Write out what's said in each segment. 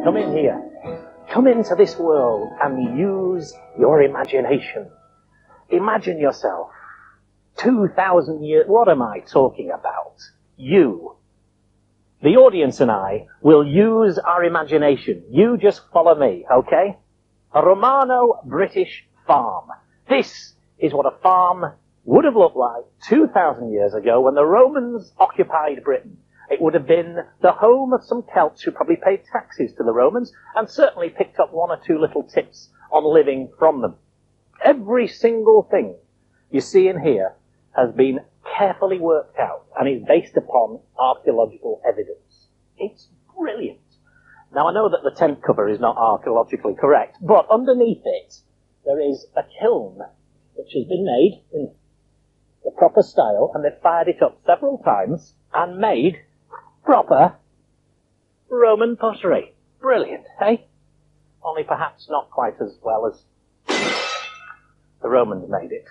Come in here. Come into this world and use your imagination. Imagine yourself 2,000 years... What am I talking about? You. The audience and I will use our imagination. You just follow me, okay? A Romano-British farm. This is what a farm would have looked like 2,000 years ago when the Romans occupied Britain. It would have been the home of some Celts who probably paid taxes to the Romans and certainly picked up one or two little tips on living from them. Every single thing you see in here has been carefully worked out and is based upon archaeological evidence. It's brilliant. Now, I know that the tent cover is not archaeologically correct, but underneath it there is a kiln which has been made in the proper style, and they've fired it up several times and made proper Roman pottery. Brilliant, eh? Only perhaps not quite as well as the Romans made it.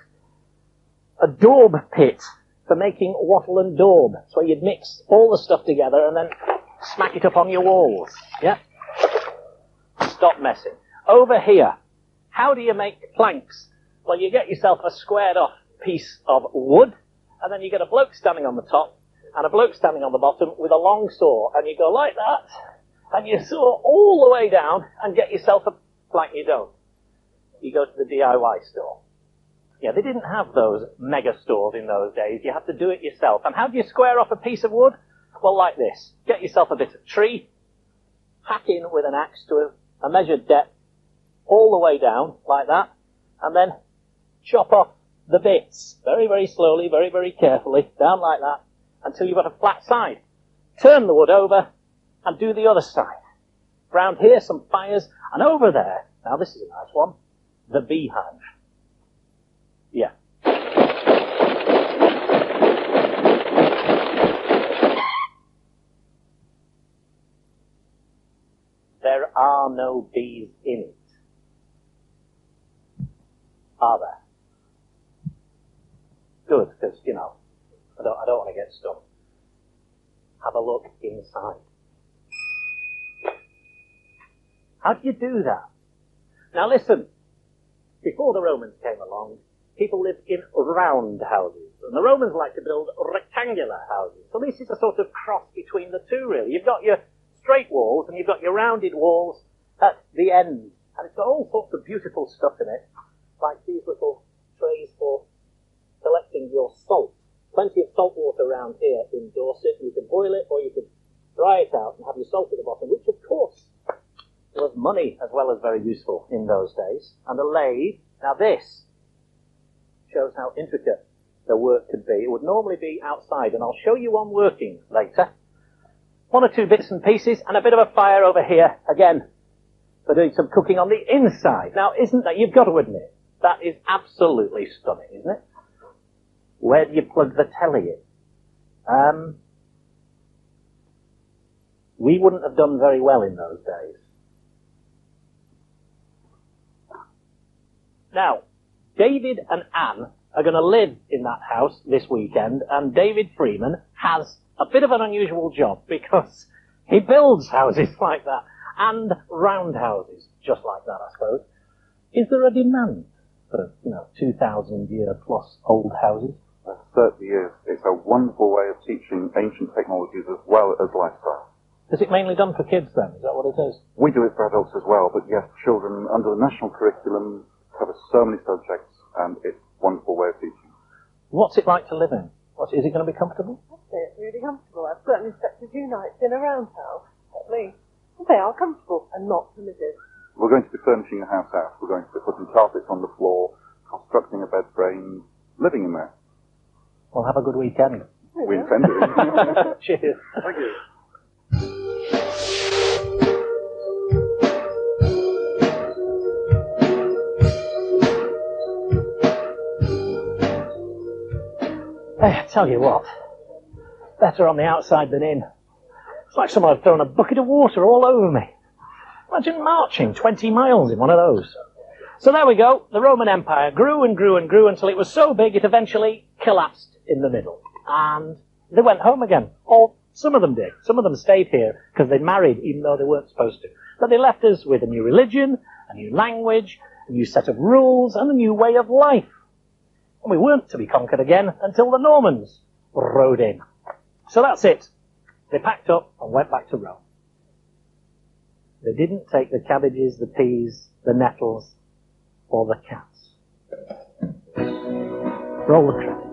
A daub pit for making wattle and daub. So you'd mix all the stuff together and then smack it up on your walls. Yeah? Stop messing. Over here, how do you make planks? Well, you get yourself a squared off piece of wood, and then you get a bloke standing on the top and a bloke standing on the bottom with a long saw, and you go like that, and you saw all the way down and get yourself a plank. You don't. You go to the DIY store. Yeah, they didn't have those mega stores in those days. You had to do it yourself. And how do you square off a piece of wood? Well, like this. Get yourself a bit of tree, hack in with an axe to a measured depth all the way down, like that, and then chop off the bits very, very slowly, very, very carefully, down like that, until you've got a flat side. Turn the wood over and do the other side. Round here, some fires, and over there, now this is a nice one, the beehive. Yeah. There are no bees in it. Are there? Good, because, you know, I don't want to get stung. Have a look inside. How do you do that? Now listen, before the Romans came along, people lived in round houses, and the Romans like to build rectangular houses. So this is a sort of cross between the two, really. You've got your straight walls, and you've got your rounded walls at the end, and it's got all sorts of beautiful stuff in it, like these little trays for collecting your salt. Plenty of salt water around here in Dorset. You can boil it or you can dry it out and have your salt at the bottom, which of course was money as well as very useful in those days. And a lathe. Now this shows how intricate the work could be. It would normally be outside, and I'll show you one working later. One or two bits and pieces, and a bit of a fire over here, again, for doing some cooking on the inside. Now, isn't that, you've got to admit, that is absolutely stunning, isn't it? Where do you plug the telly in? We wouldn't have done very well in those days. Now, David and Anne are going to live in that house this weekend, and David Freeman has a bit of an unusual job because he builds houses like that, and round houses just like that, I suppose. Is there a demand for, 2,000-year-plus old houses? There certainly is. It's a wonderful way of teaching ancient technologies as well as lifestyle. Is it mainly done for kids then? Is that what it is? We do it for adults as well, but yes, children under the national curriculum cover so many subjects, and it's a wonderful way of teaching. What's it like to live in? Is it going to be comfortable? It's really comfortable. I've certainly spent a few nights in a roundhouse, at least. They are comfortable and not primitive. We're going to be furnishing the house out. We're going to be putting carpets on the floor, constructing a bed frame, living in there. Well, have a good weekend. We intend to. Cheers. Thank you. Hey, I tell you what, better on the outside than in. It's like someone had thrown a bucket of water all over me. Imagine marching 20 miles in one of those. So there we go. The Roman Empire grew and grew and grew until it was so big it eventually collapsed in the middle. And they went home again. Or some of them did. Some of them stayed here because they married even though they weren't supposed to. But they left us with a new religion, a new language, a new set of rules, and a new way of life. And we weren't to be conquered again until the Normans rode in. So that's it. They packed up and went back to Rome. They didn't take the cabbages, the peas, the nettles, or the cats. Roll the credits.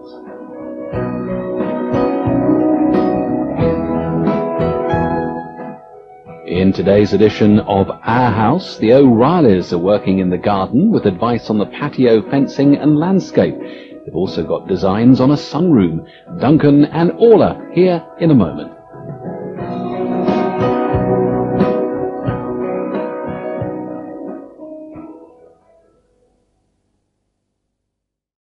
In today's edition of Our House, the O'Reillys are working in the garden with advice on the patio fencing and landscape. They've also got designs on a sunroom. Duncan and Orla here in a moment.